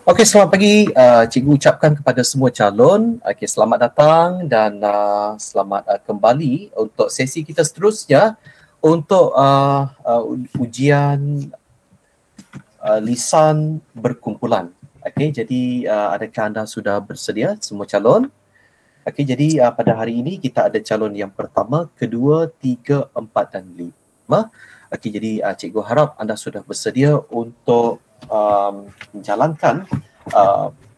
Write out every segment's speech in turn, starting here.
Okey, selamat pagi. Cikgu ucapkan kepada semua calon, okey, selamat datang dan selamat kembali untuk sesi kita seterusnya untuk ujian lisan berkumpulan. Okey, jadi adakah anda sudah bersedia semua calon? Okey, jadi pada hari ini kita ada calon yang pertama, kedua, tiga, empat dan lima. Okey, jadi cikgu harap anda sudah bersedia untuk menjalankan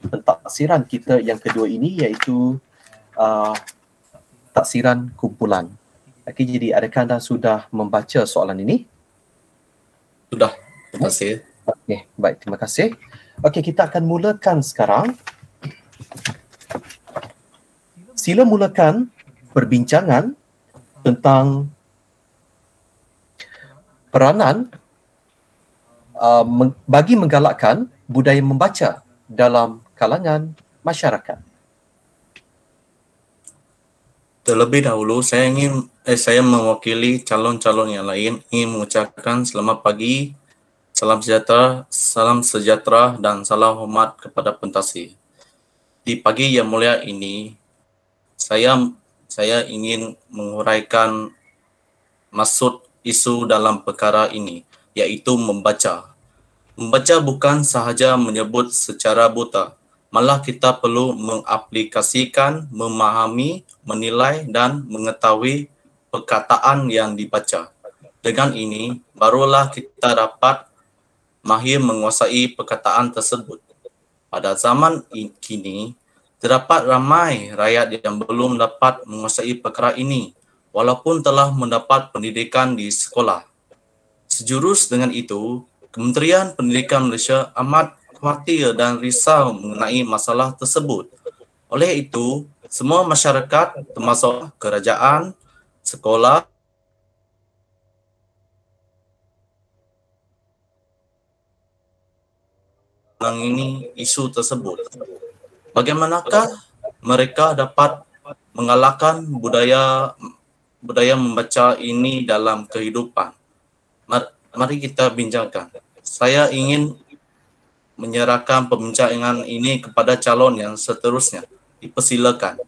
pentaksiran kita yang kedua ini, iaitu taksiran kumpulan. Okey, jadi adakah anda sudah membaca soalan ini? Sudah, terima kasih. Okey, baik, terima kasih. Okey, kita akan mulakan sekarang. Sila mulakan perbincangan tentang peranan bagi menggalakkan budaya membaca dalam kalangan masyarakat. Terlebih dahulu, saya mewakili calon-calon yang lain ingin mengucapkan selamat pagi, salam sejahtera dan salam hormat kepada pentasih. Di pagi yang mulia ini, saya ingin menguraikan maksud isu dalam perkara ini, iaitu membaca. Membaca bukan sahaja menyebut secara buta, malah kita perlu mengaplikasikan, memahami, menilai dan mengetahui perkataan yang dibaca. Dengan ini, barulah kita dapat mahir menguasai perkataan tersebut. Pada zaman kini, terdapat ramai rakyat yang belum dapat menguasai perkara ini, walaupun telah mendapat pendidikan di sekolah. Sejurus dengan itu, Kementerian Pendidikan Malaysia amat khawatir dan risau mengenai masalah tersebut. Oleh itu, semua masyarakat termasuk kerajaan, sekolah, menangani isu tersebut. Bagaimanakah mereka dapat mengalahkan budaya membaca ini dalam kehidupan? Mari kita bincangkan. Saya ingin menyerahkan pembincangan ini kepada calon yang seterusnya. Dipersilakan.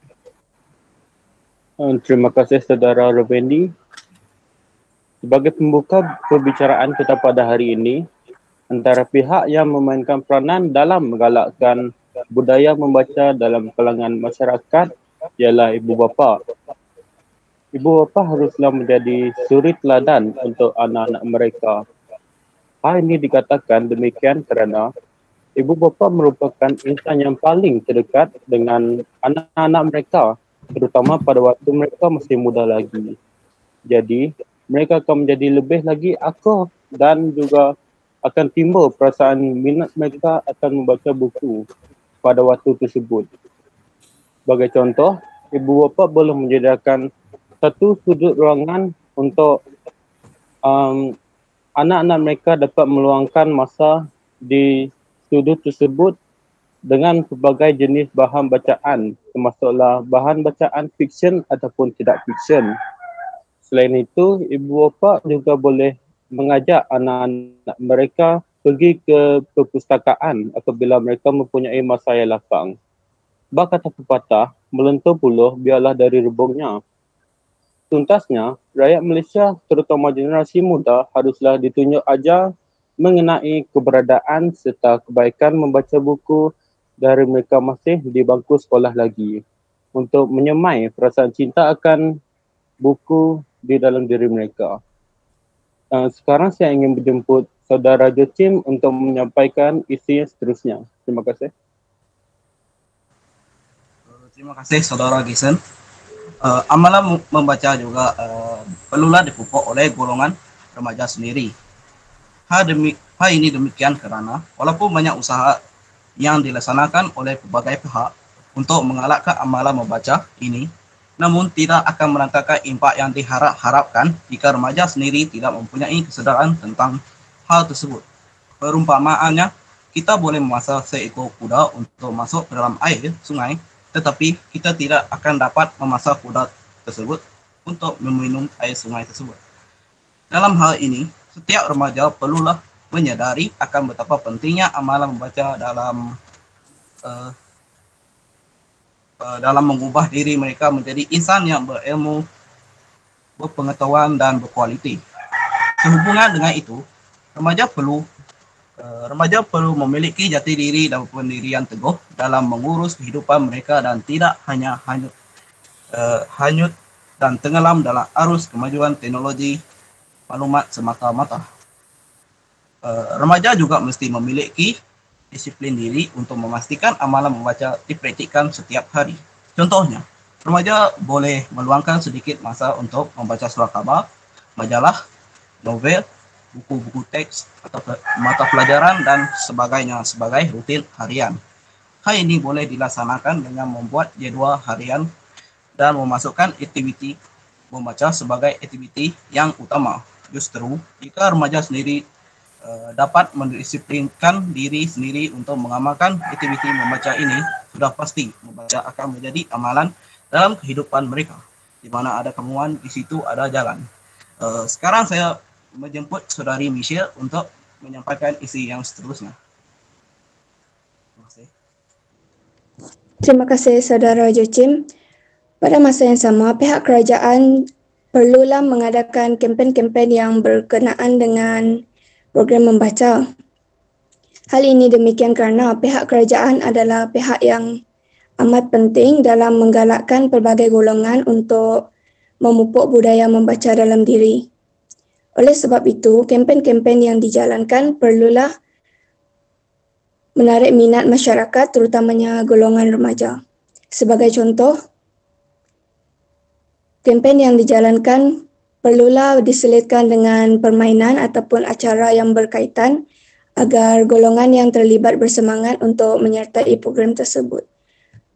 Terima kasih Saudara Robendi. Sebagai pembuka perbicaraan kita pada hari ini, antara pihak yang memainkan peranan dalam menggalakkan budaya membaca dalam kalangan masyarakat ialah ibu bapa. Ibu bapa haruslah menjadi suri teladan untuk anak-anak mereka. Hal ini dikatakan demikian kerana ibu bapa merupakan insan yang paling terdekat dengan anak-anak mereka, terutama pada waktu mereka masih muda lagi. Jadi, mereka akan menjadi lebih lagi akur dan juga akan timbul perasaan minat mereka akan membaca buku pada waktu tersebut. Sebagai contoh, ibu bapa boleh menyediakan satu sudut ruangan untuk anak-anak mereka dapat meluangkan masa di sudut tersebut dengan pelbagai jenis bahan bacaan, termasuklah bahan bacaan fiksyen ataupun tidak fiksyen. Selain itu, ibu bapa juga boleh mengajak anak-anak mereka pergi ke perpustakaan apabila mereka mempunyai masa yang lapang. Bak kata pepatah, melentur buluh biarlah dari rebungnya. Tuntasnya, rakyat Malaysia terutama generasi muda haruslah ditunjuk ajar mengenai keberadaan serta kebaikan membaca buku dari mereka masih di bangku sekolah lagi untuk menyemai perasaan cinta akan buku di dalam diri mereka. Sekarang saya ingin menjemput Saudara Joachim untuk menyampaikan isi yang seterusnya. Terima kasih. Terima kasih Saudara Gisen. Amalan membaca juga perlulah dipupuk oleh golongan remaja sendiri. Hal ini demikian kerana walaupun banyak usaha yang dilaksanakan oleh pelbagai pihak untuk mengalahkan amalan membaca ini, namun tidak akan mendatangkan impak yang diharapkan jika remaja sendiri tidak mempunyai kesedaran tentang hal tersebut. Perumpamaannya, kita boleh memasak seekor kuda untuk masuk ke dalam air sungai, tetapi kita tidak akan dapat memasak kuda tersebut untuk meminum air sungai tersebut. Dalam hal ini, setiap remaja perlulah menyadari akan betapa pentingnya amalan membaca dalam uh, dalam mengubah diri mereka menjadi insan yang berilmu, berpengetahuan dan berkualiti. Sehubungan dengan itu, remaja perlu memiliki jati diri dan pendirian teguh dalam mengurus kehidupan mereka dan tidak hanya hanyut dan tenggelam dalam arus kemajuan teknologi maklumat semata-mata. Remaja juga mesti memiliki disiplin diri untuk memastikan amalan membaca dipraktikkan setiap hari. Contohnya, remaja boleh meluangkan sedikit masa untuk membaca surat khabar, majalah, novel, buku-buku teks atau mata pelajaran dan sebagainya sebagai rutin harian. Hal ini boleh dilaksanakan dengan membuat jadual harian dan memasukkan aktiviti membaca sebagai aktiviti yang utama. Justru, jika remaja sendiri dapat mendisiplinkan diri sendiri untuk mengamalkan aktiviti membaca ini, sudah pasti membaca akan menjadi amalan dalam kehidupan mereka. Di mana ada kemauan, di situ ada jalan. Sekarang saya menjemput Saudari Michelle untuk menyampaikan isi yang seterusnya. Terima kasih. Terima kasih Saudara Joachim. Pada masa yang sama, pihak kerajaan perlulah mengadakan kempen-kempen yang berkenaan dengan program membaca. Hal ini demikian kerana pihak kerajaan adalah pihak yang amat penting dalam menggalakkan pelbagai golongan untuk memupuk budaya membaca dalam diri. Oleh sebab itu, kempen-kempen yang dijalankan perlulah menarik minat masyarakat, terutamanya golongan remaja. Sebagai contoh, kempen yang dijalankan perlulah diselitkan dengan permainan ataupun acara yang berkaitan agar golongan yang terlibat bersemangat untuk menyertai program tersebut.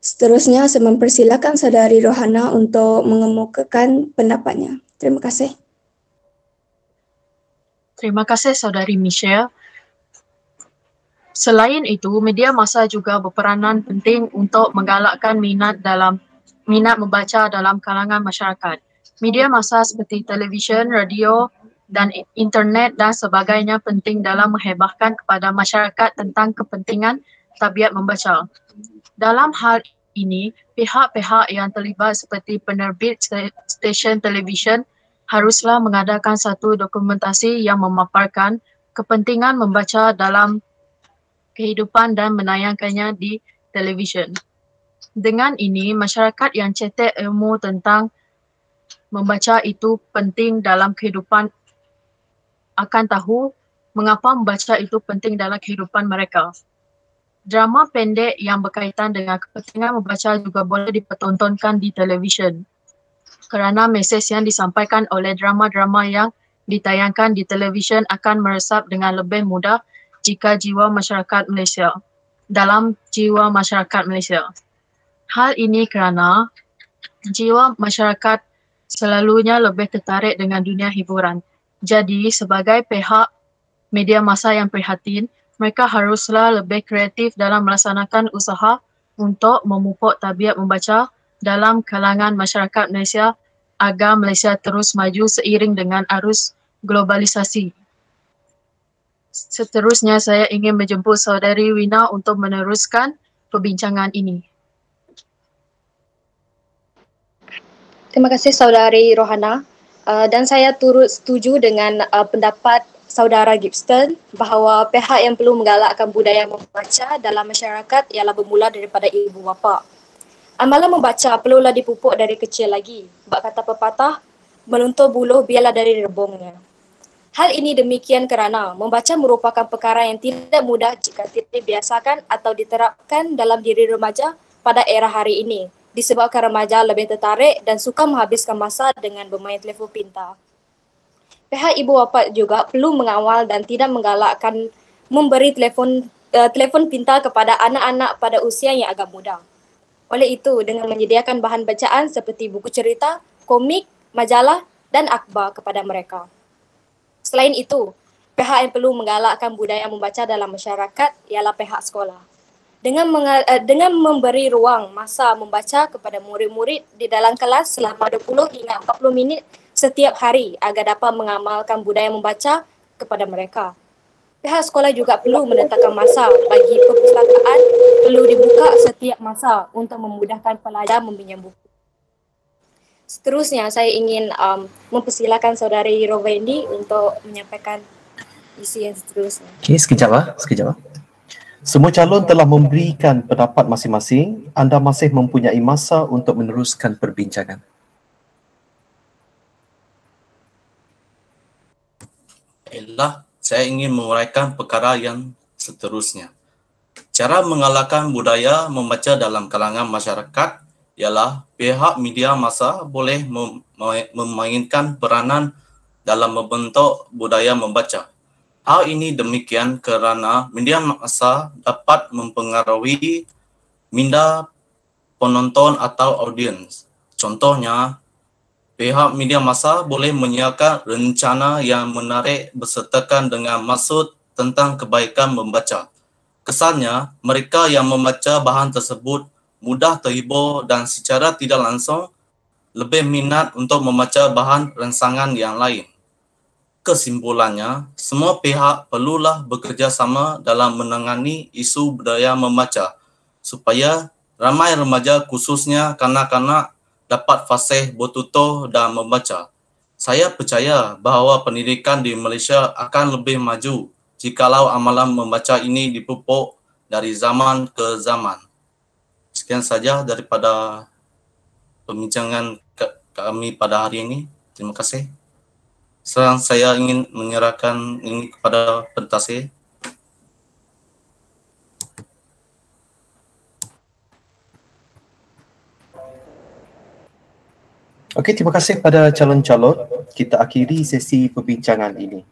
Seterusnya, saya mempersilakan Saudari Rohana untuk mengemukakan pendapatnya. Terima kasih. Terima kasih Saudari Michelle. Selain itu, media massa juga berperanan penting untuk menggalakkan minat membaca dalam kalangan masyarakat. Media massa seperti televisyen, radio dan internet dan sebagainya penting dalam menghebahkan kepada masyarakat tentang kepentingan tabiat membaca. Dalam hal ini, pihak-pihak yang terlibat seperti penerbit stesen televisyen haruslah mengadakan satu dokumentasi yang memaparkan kepentingan membaca dalam kehidupan dan menayangkannya di televisyen. Dengan ini, masyarakat yang cetek ilmu tentang membaca itu penting dalam kehidupan akan tahu mengapa membaca itu penting dalam kehidupan mereka. Drama pendek yang berkaitan dengan kepentingan membaca juga boleh dipertontonkan di televisyen kerana mesej yang disampaikan oleh drama-drama yang ditayangkan di televisyen akan meresap dengan lebih mudah jika jiwa masyarakat Malaysia. Hal ini kerana jiwa masyarakat selalunya lebih tertarik dengan dunia hiburan. Jadi, sebagai pihak media massa yang prihatin, mereka haruslah lebih kreatif dalam melaksanakan usaha untuk memupuk tabiat membaca dalam kalangan masyarakat Malaysia agar Malaysia terus maju seiring dengan arus globalisasi. Seterusnya, saya ingin menjemput Saudari Wina untuk meneruskan perbincangan ini. Terima kasih Saudari Rohana. Dan saya turut setuju dengan pendapat Saudara Gibson bahawa pihak yang perlu menggalakkan budaya membaca dalam masyarakat ialah bermula daripada ibu bapa. Amalan membaca perlulah dipupuk dari kecil lagi. Sebab kata pepatah, meluntur buluh biarlah dari rebungnya. Hal ini demikian kerana membaca merupakan perkara yang tidak mudah jika tidak dibiasakan atau diterapkan dalam diri remaja pada era hari ini. Disebabkan remaja lebih tertarik dan suka menghabiskan masa dengan bermain telefon pintar. Pihak ibu bapa juga perlu mengawal dan tidak menggalakkan memberi telefon pintar kepada anak-anak pada usia yang agak muda. Oleh itu, dengan menyediakan bahan bacaan seperti buku cerita, komik, majalah dan akhbar kepada mereka. Selain itu, pihak yang perlu menggalakkan budaya membaca dalam masyarakat ialah pihak sekolah. Dengan memberi ruang masa membaca kepada murid-murid di dalam kelas selama 20 hingga 40 minit setiap hari agar dapat mengamalkan budaya membaca kepada mereka. Pihak sekolah juga perlu menetapkan masa bagi perpustakaan perlu dibuka setiap masa untuk memudahkan pelajar meminjam buku. Seterusnya, saya ingin mempersilakan Saudari Rovendi untuk menyampaikan isu yang seterusnya. Okey, sekejap. Semua calon telah memberikan pendapat masing-masing. Anda masih mempunyai masa untuk meneruskan perbincangan. Baiklah, saya ingin menguraikan perkara yang seterusnya. Cara mengalahkan budaya membaca dalam kalangan masyarakat ialah pihak media massa boleh memainkan peranan dalam membentuk budaya membaca. Hal ini demikian kerana media massa dapat mempengaruhi minda penonton atau audiens. Contohnya, pihak media massa boleh menyiapkan rencana yang menarik bersertakan dengan maksud tentang kebaikan membaca. Kesannya, mereka yang membaca bahan tersebut mudah terhibur dan secara tidak langsung lebih minat untuk membaca bahan rangsangan yang lain. Kesimpulannya, semua pihak perlulah bekerjasama dalam menangani isu budaya membaca supaya ramai remaja khususnya kanak-kanak dapat fasih bertutur dan membaca. Saya percaya bahawa pendidikan di Malaysia akan lebih maju jikalau amalan membaca ini dipupuk dari zaman ke zaman. Sekian saja daripada pembincangan kami pada hari ini. Terima kasih. Sekarang saya ingin menyerahkan ini kepada pentasih. Okey, terima kasih pada calon-calon. Kita akhiri sesi perbincangan ini.